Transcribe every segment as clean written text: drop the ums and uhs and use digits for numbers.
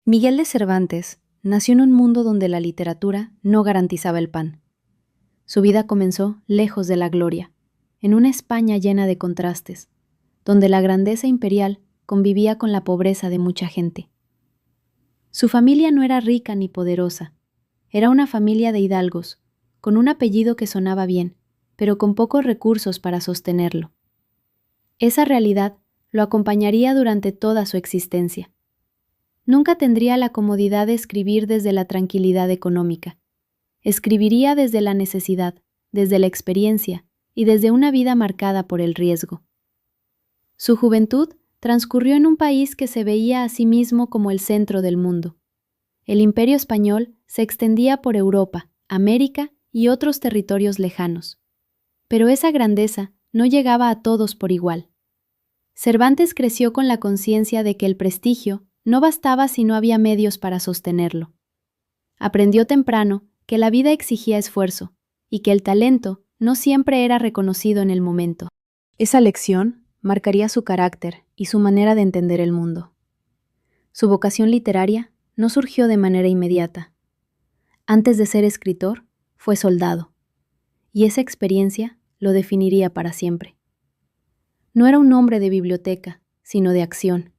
Miguel de Cervantes nació en un mundo donde la literatura no garantizaba el pan. Su vida comenzó lejos de la gloria, en una España llena de contrastes, donde la grandeza imperial convivía con la pobreza de mucha gente. Su familia no era rica ni poderosa, era una familia de hidalgos, con un apellido que sonaba bien, pero con pocos recursos para sostenerlo. Esa realidad lo acompañaría durante toda su existencia. Nunca tendría la comodidad de escribir desde la tranquilidad económica. Escribiría desde la necesidad, desde la experiencia y desde una vida marcada por el riesgo. Su juventud transcurrió en un país que se veía a sí mismo como el centro del mundo. El imperio español se extendía por Europa, América y otros territorios lejanos. Pero esa grandeza no llegaba a todos por igual. Cervantes creció con la conciencia de que el prestigio no bastaba si no había medios para sostenerlo. Aprendió temprano que la vida exigía esfuerzo y que el talento no siempre era reconocido en el momento. Esa lección marcaría su carácter y su manera de entender el mundo. Su vocación literaria no surgió de manera inmediata. Antes de ser escritor, fue soldado, y esa experiencia lo definiría para siempre. No era un hombre de biblioteca, sino de acción,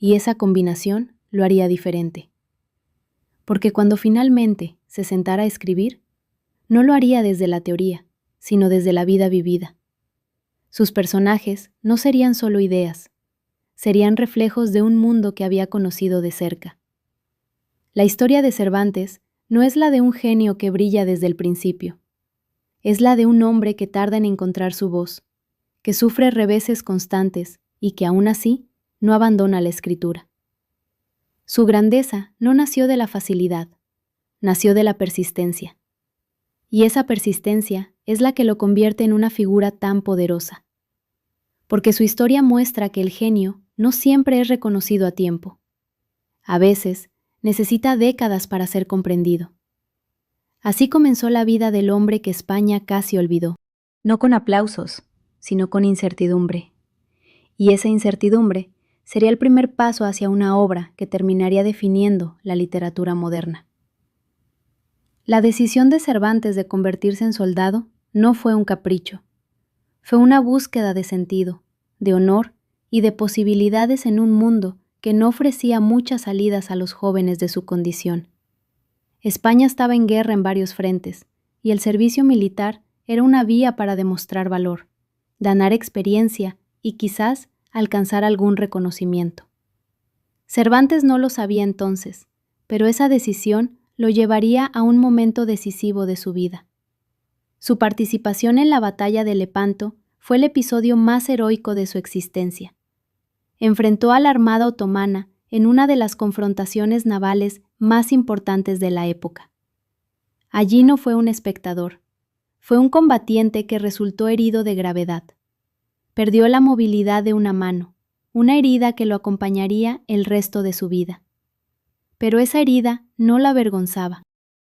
y esa combinación lo haría diferente. Porque cuando finalmente se sentara a escribir, no lo haría desde la teoría, sino desde la vida vivida. Sus personajes no serían solo ideas, serían reflejos de un mundo que había conocido de cerca. La historia de Cervantes no es la de un genio que brilla desde el principio. Es la de un hombre que tarda en encontrar su voz, que sufre reveses constantes y que aún así no abandona la escritura. Su grandeza no nació de la facilidad, nació de la persistencia. Y esa persistencia es la que lo convierte en una figura tan poderosa. Porque su historia muestra que el genio no siempre es reconocido a tiempo. A veces, necesita décadas para ser comprendido. Así comenzó la vida del hombre que España casi olvidó. No con aplausos, sino con incertidumbre. Y esa incertidumbre sería el primer paso hacia una obra que terminaría definiendo la literatura moderna. La decisión de Cervantes de convertirse en soldado no fue un capricho. Fue una búsqueda de sentido, de honor y de posibilidades en un mundo que no ofrecía muchas salidas a los jóvenes de su condición. España estaba en guerra en varios frentes, y el servicio militar era una vía para demostrar valor, ganar experiencia y quizás alcanzar algún reconocimiento. Cervantes no lo sabía entonces, pero esa decisión lo llevaría a un momento decisivo de su vida. Su participación en la batalla de Lepanto fue el episodio más heroico de su existencia. Enfrentó a la armada otomana en una de las confrontaciones navales más importantes de la época. Allí no fue un espectador, fue un combatiente que resultó herido de gravedad. Perdió la movilidad de una mano, una herida que lo acompañaría el resto de su vida. Pero esa herida no la avergonzaba,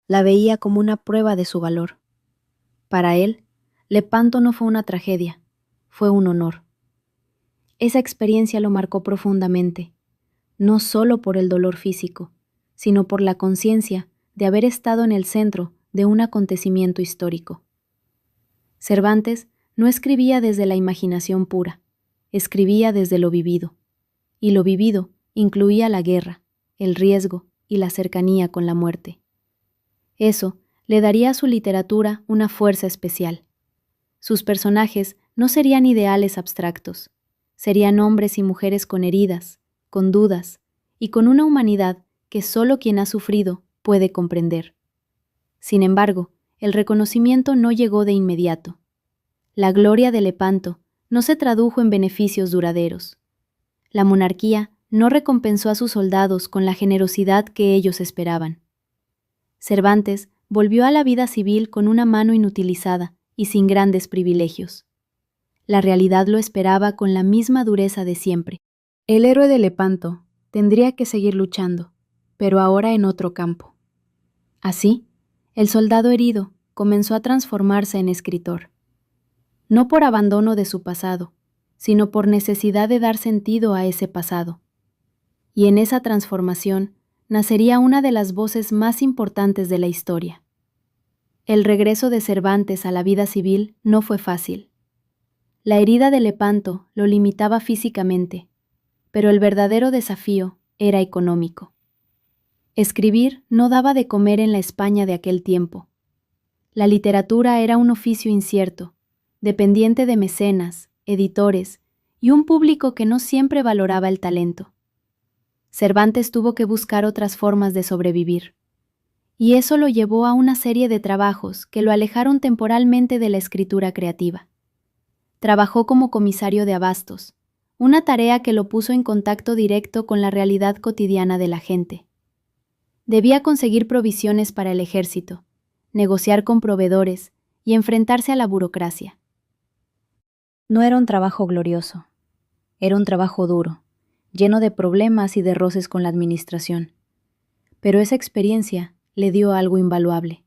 la veía como una prueba de su valor. Para él, Lepanto no fue una tragedia, fue un honor. Esa experiencia lo marcó profundamente, no solo por el dolor físico, sino por la conciencia de haber estado en el centro de un acontecimiento histórico. Cervantes no escribía desde la imaginación pura, escribía desde lo vivido, y lo vivido incluía la guerra, el riesgo y la cercanía con la muerte. Eso le daría a su literatura una fuerza especial. Sus personajes no serían ideales abstractos, serían hombres y mujeres con heridas, con dudas y con una humanidad que solo quien ha sufrido puede comprender. Sin embargo, el reconocimiento no llegó de inmediato. La gloria de Lepanto no se tradujo en beneficios duraderos. La monarquía no recompensó a sus soldados con la generosidad que ellos esperaban. Cervantes volvió a la vida civil con una mano inutilizada y sin grandes privilegios. La realidad lo esperaba con la misma dureza de siempre. El héroe de Lepanto tendría que seguir luchando, pero ahora en otro campo. Así, el soldado herido comenzó a transformarse en escritor. No por abandono de su pasado, sino por necesidad de dar sentido a ese pasado. Y en esa transformación nacería una de las voces más importantes de la historia. El regreso de Cervantes a la vida civil no fue fácil. La herida de Lepanto lo limitaba físicamente, pero el verdadero desafío era económico. Escribir no daba de comer en la España de aquel tiempo. La literatura era un oficio incierto, dependiente de mecenas, editores y un público que no siempre valoraba el talento. Cervantes tuvo que buscar otras formas de sobrevivir, y eso lo llevó a una serie de trabajos que lo alejaron temporalmente de la escritura creativa. Trabajó como comisario de abastos, una tarea que lo puso en contacto directo con la realidad cotidiana de la gente. Debía conseguir provisiones para el ejército, negociar con proveedores y enfrentarse a la burocracia. No era un trabajo glorioso, era un trabajo duro, lleno de problemas y de roces con la administración. Pero esa experiencia le dio algo invaluable,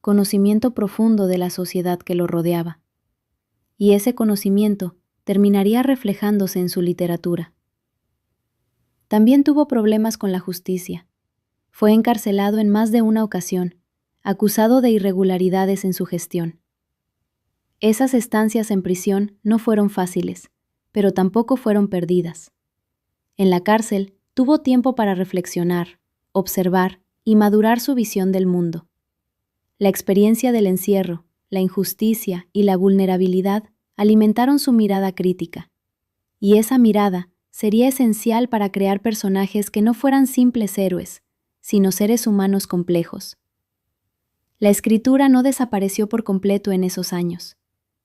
conocimiento profundo de la sociedad que lo rodeaba. Y ese conocimiento terminaría reflejándose en su literatura. También tuvo problemas con la justicia. Fue encarcelado en más de una ocasión, acusado de irregularidades en su gestión. Esas estancias en prisión no fueron fáciles, pero tampoco fueron perdidas. En la cárcel tuvo tiempo para reflexionar, observar y madurar su visión del mundo. La experiencia del encierro, la injusticia y la vulnerabilidad alimentaron su mirada crítica, y esa mirada sería esencial para crear personajes que no fueran simples héroes, sino seres humanos complejos. La escritura no desapareció por completo en esos años.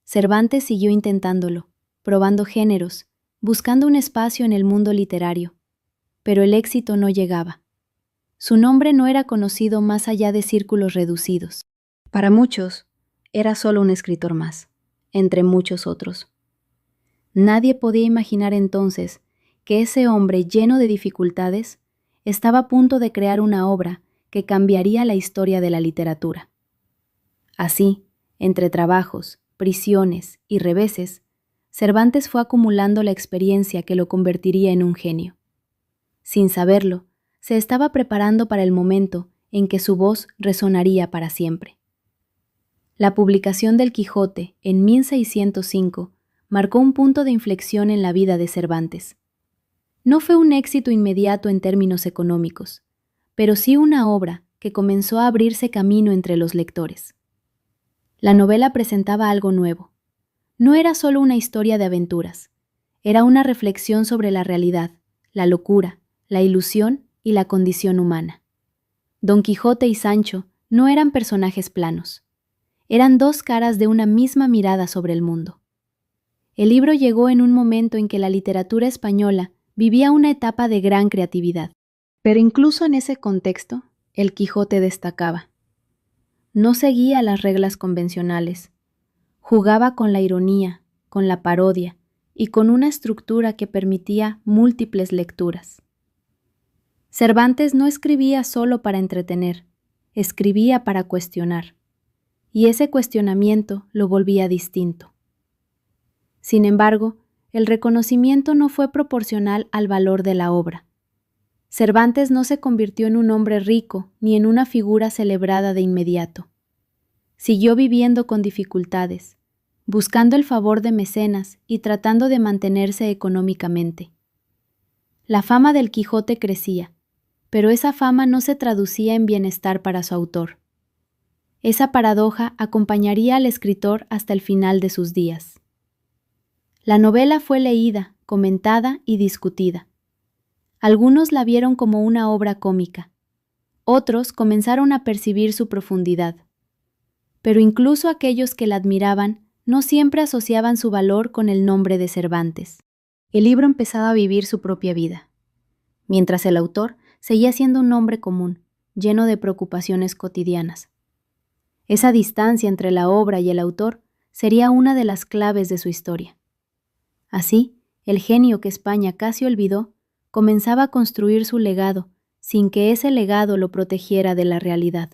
Cervantes siguió intentándolo, probando géneros, buscando un espacio en el mundo literario, pero el éxito no llegaba. Su nombre no era conocido más allá de círculos reducidos. Para muchos, era solo un escritor más, entre muchos otros. Nadie podía imaginar entonces que ese hombre lleno de dificultades estaba a punto de crear una obra que cambiaría la historia de la literatura. Así, entre trabajos, prisiones y reveses, Cervantes fue acumulando la experiencia que lo convertiría en un genio. Sin saberlo, se estaba preparando para el momento en que su voz resonaría para siempre. La publicación del Quijote en 1605 marcó un punto de inflexión en la vida de Cervantes. No fue un éxito inmediato en términos económicos, pero sí una obra que comenzó a abrirse camino entre los lectores. La novela presentaba algo nuevo. No era solo una historia de aventuras, era una reflexión sobre la realidad, la locura, la ilusión y la condición humana. Don Quijote y Sancho no eran personajes planos, eran dos caras de una misma mirada sobre el mundo. El libro llegó en un momento en que la literatura española vivía una etapa de gran creatividad. Pero incluso en ese contexto, el Quijote destacaba. No seguía las reglas convencionales. Jugaba con la ironía, con la parodia y con una estructura que permitía múltiples lecturas. Cervantes no escribía solo para entretener, escribía para cuestionar, y ese cuestionamiento lo volvía distinto. Sin embargo, el reconocimiento no fue proporcional al valor de la obra. Cervantes no se convirtió en un hombre rico ni en una figura celebrada de inmediato. Siguió viviendo con dificultades, buscando el favor de mecenas y tratando de mantenerse económicamente. La fama del Quijote crecía, pero esa fama no se traducía en bienestar para su autor. Esa paradoja acompañaría al escritor hasta el final de sus días. La novela fue leída, comentada y discutida. Algunos la vieron como una obra cómica, otros comenzaron a percibir su profundidad. Pero incluso aquellos que la admiraban no siempre asociaban su valor con el nombre de Cervantes. El libro empezaba a vivir su propia vida, mientras el autor seguía siendo un hombre común, lleno de preocupaciones cotidianas. Esa distancia entre la obra y el autor sería una de las claves de su historia. Así, el genio que España casi olvidó comenzaba a construir su legado sin que ese legado lo protegiera de la realidad.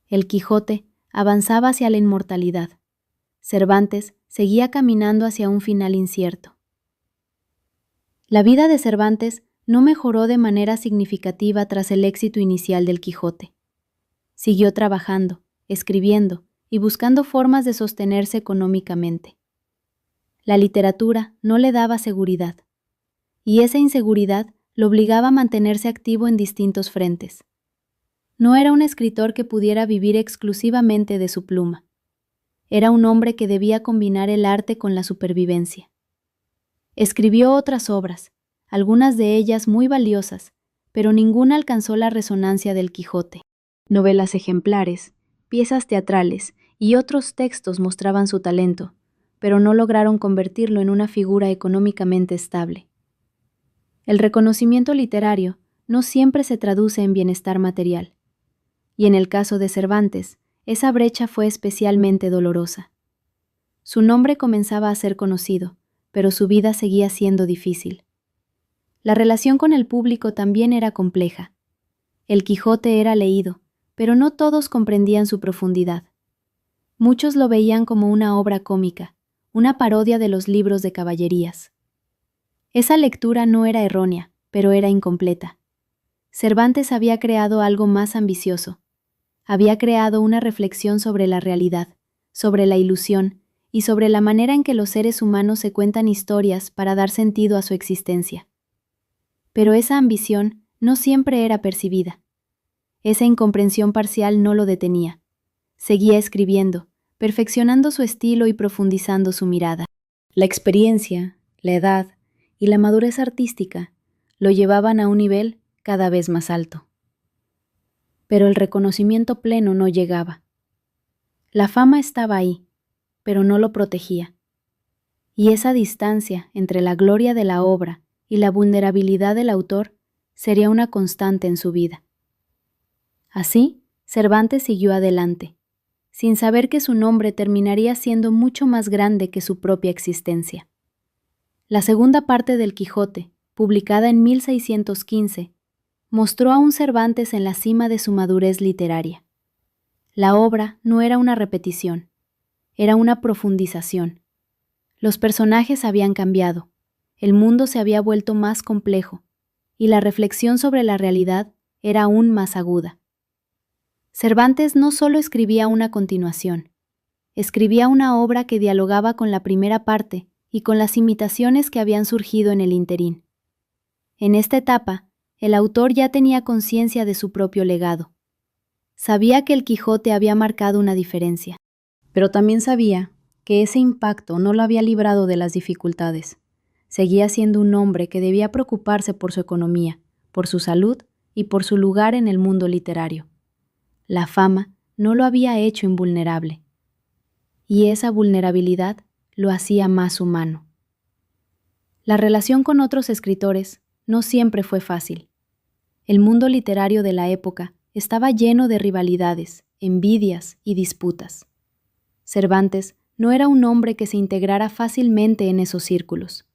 El Quijote avanzaba hacia la inmortalidad. Cervantes seguía caminando hacia un final incierto. La vida de Cervantes no mejoró de manera significativa tras el éxito inicial del Quijote. Siguió trabajando, escribiendo y buscando formas de sostenerse económicamente. La literatura no le daba seguridad, y esa inseguridad lo obligaba a mantenerse activo en distintos frentes. No era un escritor que pudiera vivir exclusivamente de su pluma. Era un hombre que debía combinar el arte con la supervivencia. Escribió otras obras, algunas de ellas muy valiosas, pero ninguna alcanzó la resonancia del Quijote. Novelas ejemplares, piezas teatrales y otros textos mostraban su talento, pero no lograron convertirlo en una figura económicamente estable. El reconocimiento literario no siempre se traduce en bienestar material, y en el caso de Cervantes, esa brecha fue especialmente dolorosa. Su nombre comenzaba a ser conocido, pero su vida seguía siendo difícil. La relación con el público también era compleja. El Quijote era leído, pero no todos comprendían su profundidad. Muchos lo veían como una obra cómica, una parodia de los libros de caballerías. Esa lectura no era errónea, pero era incompleta. Cervantes había creado algo más ambicioso. Había creado una reflexión sobre la realidad, sobre la ilusión y sobre la manera en que los seres humanos se cuentan historias para dar sentido a su existencia. Pero esa ambición no siempre era percibida. Esa incomprensión parcial no lo detenía. Seguía escribiendo, perfeccionando su estilo y profundizando su mirada. La experiencia, la edad y la madurez artística lo llevaban a un nivel cada vez más alto. Pero el reconocimiento pleno no llegaba. La fama estaba ahí, pero no lo protegía. Y esa distancia entre la gloria de la obra y la vulnerabilidad del autor sería una constante en su vida. Así, Cervantes siguió adelante, sin saber que su nombre terminaría siendo mucho más grande que su propia existencia. La segunda parte del Quijote, publicada en 1615, mostró a un Cervantes en la cima de su madurez literaria. La obra no era una repetición, era una profundización. Los personajes habían cambiado, el mundo se había vuelto más complejo, y la reflexión sobre la realidad era aún más aguda. Cervantes no solo escribía una continuación, escribía una obra que dialogaba con la primera parte y con las imitaciones que habían surgido en el interín. En esta etapa, el autor ya tenía conciencia de su propio legado. Sabía que el Quijote había marcado una diferencia, pero también sabía que ese impacto no lo había librado de las dificultades. Seguía siendo un hombre que debía preocuparse por su economía, por su salud y por su lugar en el mundo literario. La fama no lo había hecho invulnerable, y esa vulnerabilidad lo hacía más humano. La relación con otros escritores no siempre fue fácil. El mundo literario de la época estaba lleno de rivalidades, envidias y disputas. Cervantes no era un hombre que se integrara fácilmente en esos círculos.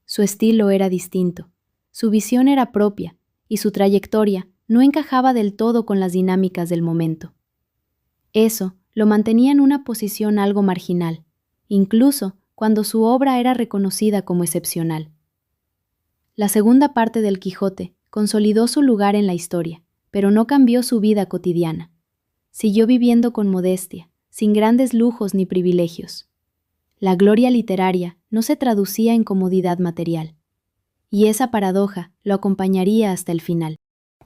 Su estilo era distinto, su visión era propia y su trayectoria no encajaba del todo con las dinámicas del momento. Eso lo mantenía en una posición algo marginal, incluso cuando su obra era reconocida como excepcional. La segunda parte del Quijote consolidó su lugar en la historia, pero no cambió su vida cotidiana. Siguió viviendo con modestia, sin grandes lujos ni privilegios. La gloria literaria no se traducía en comodidad material, y esa paradoja lo acompañaría hasta el final.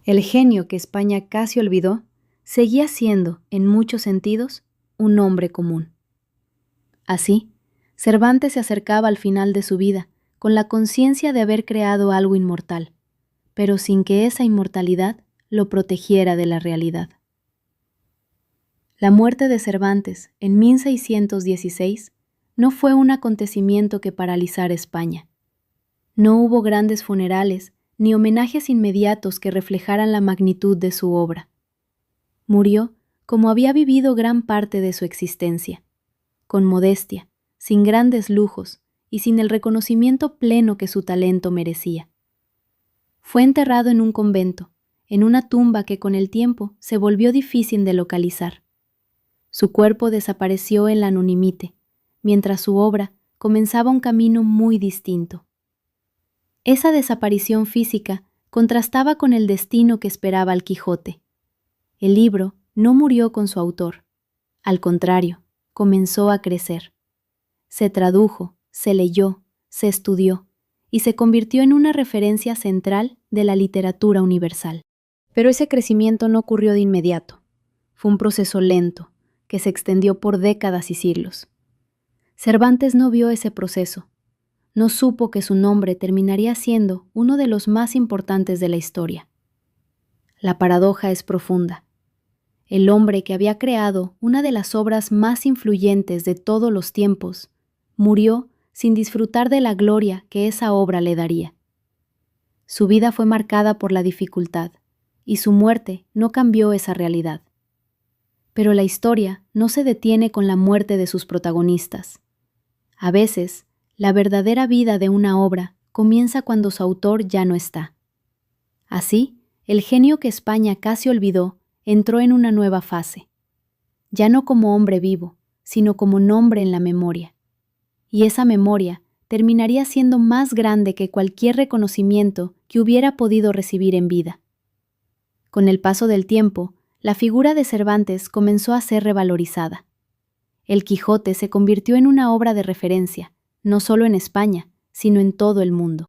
El genio que España casi olvidó seguía siendo, en muchos sentidos, un hombre común. Así, Cervantes se acercaba al final de su vida con la conciencia de haber creado algo inmortal, pero sin que esa inmortalidad lo protegiera de la realidad. La muerte de Cervantes en 1616 no fue un acontecimiento que paralizara España. No hubo grandes funerales ni homenajes inmediatos que reflejaran la magnitud de su obra. Murió como había vivido gran parte de su existencia, con modestia, sin grandes lujos y sin el reconocimiento pleno que su talento merecía. Fue enterrado en un convento, en una tumba que con el tiempo se volvió difícil de localizar. Su cuerpo desapareció en la anonimite, mientras su obra comenzaba un camino muy distinto. Esa desaparición física contrastaba con el destino que esperaba al Quijote. El libro no murió con su autor. Al contrario, comenzó a crecer. Se tradujo, se leyó, se estudió y se convirtió en una referencia central de la literatura universal. Pero ese crecimiento no ocurrió de inmediato. Fue un proceso lento, que se extendió por décadas y siglos. Cervantes no vio ese proceso. No supo que su nombre terminaría siendo uno de los más importantes de la historia. La paradoja es profunda. El hombre que había creado una de las obras más influyentes de todos los tiempos, murió sin disfrutar de la gloria que esa obra le daría. Su vida fue marcada por la dificultad, y su muerte no cambió esa realidad. Pero la historia no se detiene con la muerte de sus protagonistas. A veces, la verdadera vida de una obra comienza cuando su autor ya no está. Así, el genio que España casi olvidó entró en una nueva fase, ya no como hombre vivo, sino como nombre en la memoria. Y esa memoria terminaría siendo más grande que cualquier reconocimiento que hubiera podido recibir en vida. Con el paso del tiempo, la figura de Cervantes comenzó a ser revalorizada. El Quijote se convirtió en una obra de referencia, no solo en España, sino en todo el mundo.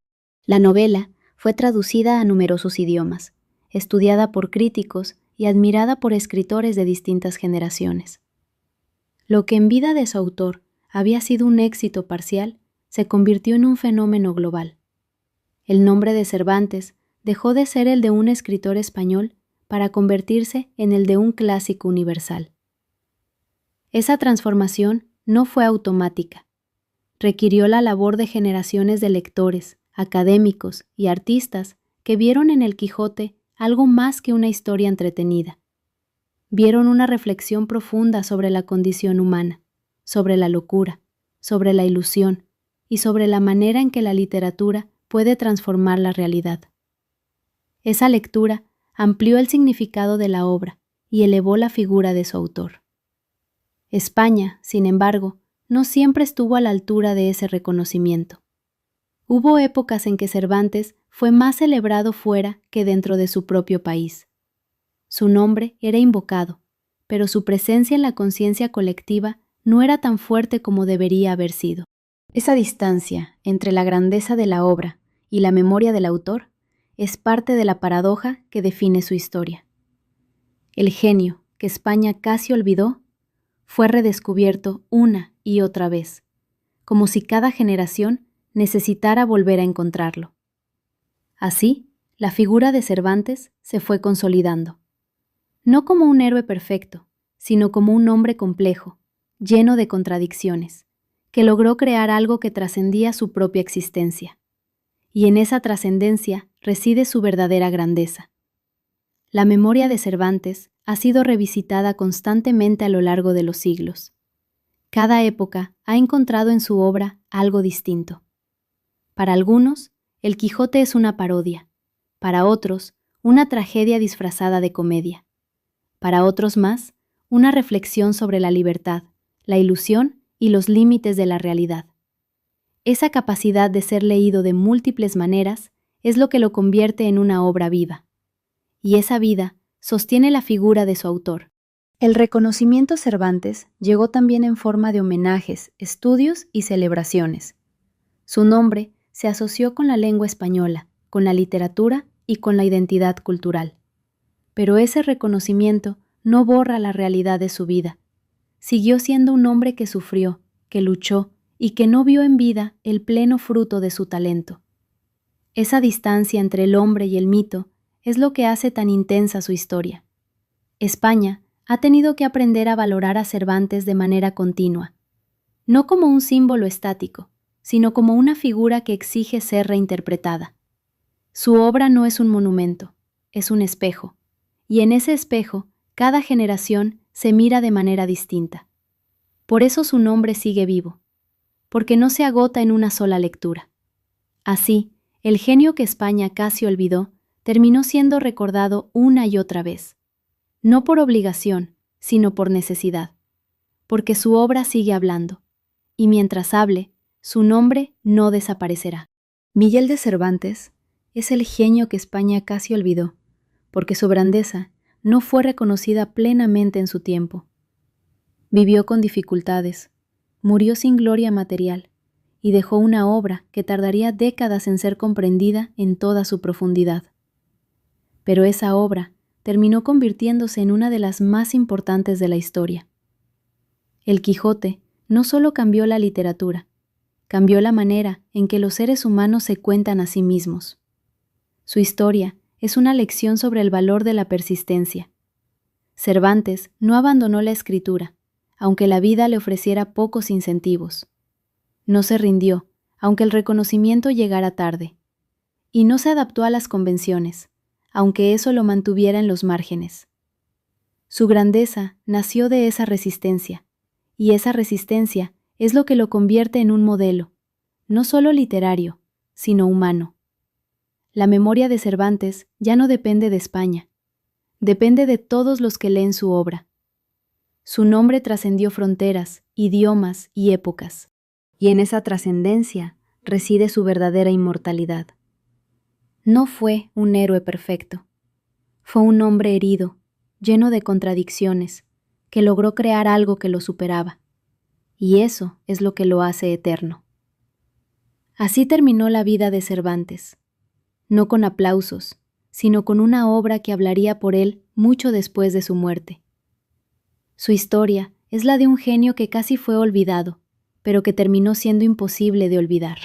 La novela fue traducida a numerosos idiomas, estudiada por críticos y admirada por escritores de distintas generaciones. Lo que en vida de su autor había sido un éxito parcial, se convirtió en un fenómeno global. El nombre de Cervantes dejó de ser el de un escritor español para convertirse en el de un clásico universal. Esa transformación no fue automática. Requirió la labor de generaciones de lectores, académicos y artistas que vieron en el Quijote algo más que una historia entretenida. Vieron una reflexión profunda sobre la condición humana, sobre la locura, sobre la ilusión y sobre la manera en que la literatura puede transformar la realidad. Esa lectura amplió el significado de la obra y elevó la figura de su autor. España, sin embargo, no siempre estuvo a la altura de ese reconocimiento. Hubo épocas en que Cervantes fue más celebrado fuera que dentro de su propio país. Su nombre era invocado, pero su presencia en la conciencia colectiva no era tan fuerte como debería haber sido. Esa distancia entre la grandeza de la obra y la memoria del autor es parte de la paradoja que define su historia. El genio que España casi olvidó fue redescubierto una y otra vez, como si cada generación necesitara volver a encontrarlo. Así, la figura de Cervantes se fue consolidando, no como un héroe perfecto, sino como un hombre complejo, lleno de contradicciones, que logró crear algo que trascendía su propia existencia. Y en esa trascendencia reside su verdadera grandeza. La memoria de Cervantes ha sido revisitada constantemente a lo largo de los siglos. Cada época ha encontrado en su obra algo distinto. Para algunos, El Quijote es una parodia. Para otros, una tragedia disfrazada de comedia. Para otros más, una reflexión sobre la libertad, la ilusión y los límites de la realidad. Esa capacidad de ser leído de múltiples maneras es lo que lo convierte en una obra viva. Y esa vida sostiene la figura de su autor. El reconocimiento Cervantes llegó también en forma de homenajes, estudios y celebraciones. Su nombre se asoció con la lengua española, con la literatura y con la identidad cultural. Pero ese reconocimiento no borra la realidad de su vida. Siguió siendo un hombre que sufrió, que luchó y que no vio en vida el pleno fruto de su talento. Esa distancia entre el hombre y el mito es lo que hace tan intensa su historia. España ha tenido que aprender a valorar a Cervantes de manera continua, no como un símbolo estático, sino como una figura que exige ser reinterpretada. Su obra no es un monumento, es un espejo, y en ese espejo cada generación se mira de manera distinta. Por eso su nombre sigue vivo, porque no se agota en una sola lectura. Así, el genio que España casi olvidó terminó siendo recordado una y otra vez, no por obligación, sino por necesidad, porque su obra sigue hablando, y mientras hable, su nombre no desaparecerá. Miguel de Cervantes es el genio que España casi olvidó, porque su grandeza no fue reconocida plenamente en su tiempo. Vivió con dificultades, murió sin gloria material y dejó una obra que tardaría décadas en ser comprendida en toda su profundidad. Pero esa obra terminó convirtiéndose en una de las más importantes de la historia. El Quijote no solo cambió la literatura, cambió la manera en que los seres humanos se cuentan a sí mismos. Su historia es una lección sobre el valor de la persistencia. Cervantes no abandonó la escritura, aunque la vida le ofreciera pocos incentivos. No se rindió, aunque el reconocimiento llegara tarde. Y no se adaptó a las convenciones, aunque eso lo mantuviera en los márgenes. Su grandeza nació de esa resistencia, y esa resistencia es lo que lo convierte en un modelo, no solo literario, sino humano. La memoria de Cervantes ya no depende de España, depende de todos los que leen su obra. Su nombre trascendió fronteras, idiomas y épocas, y en esa trascendencia reside su verdadera inmortalidad. No fue un héroe perfecto, fue un hombre herido, lleno de contradicciones, que logró crear algo que lo superaba, y eso es lo que lo hace eterno. Así terminó la vida de Cervantes, no con aplausos, sino con una obra que hablaría por él mucho después de su muerte. Su historia es la de un genio que casi fue olvidado, pero que terminó siendo imposible de olvidar.